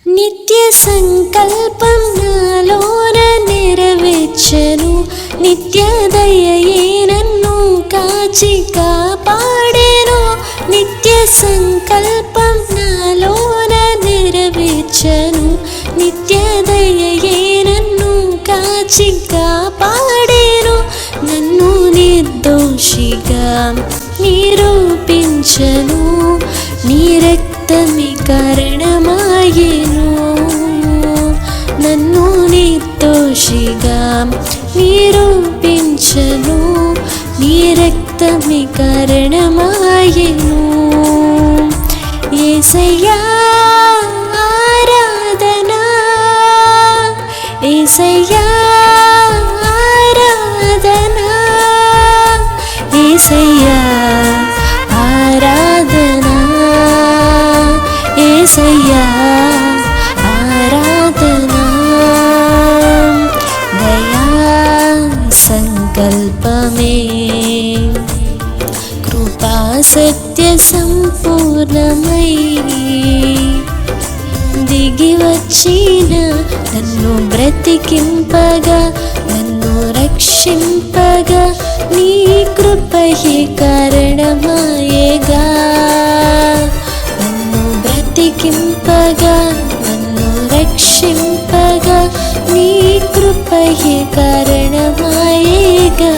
నిత్య సంకల్పం నాలోన నెరవేర్చెను, నిత్య దయయే నన్ను కాచి కాపాడెను. నిత్య సంకల్పం నాలోన నెరవేర్చెను, నిత్య దయయే నన్ను కాచి కాపాడెను. నన్ను నిర్దోషిగా నిరూపించెను, నీ రక్తమే కారణమాయెను. నన్ను నిర్దోషిగా నిరూపించెను, నీ రక్తమే కారణమాయెను. యేసయ్యా ఆరాధనా, యేసయ్యా ఆరాధనా, యేసయ్యా ఆరాధనా, యేసయ్యా ఆరాధనా. దయా సంకల్పమే కృపా సత్య సంపూర్ణమై దిగి వచ్చిన నన్ను బ్రతికింపగా, నన్ను రక్షింపగా, నీ కృపయే కారణమాయెగా. నన్ను బ్రతికింపగా, నన్ను రక్షింపగా, నీ కృపయే కారణమాయెగా.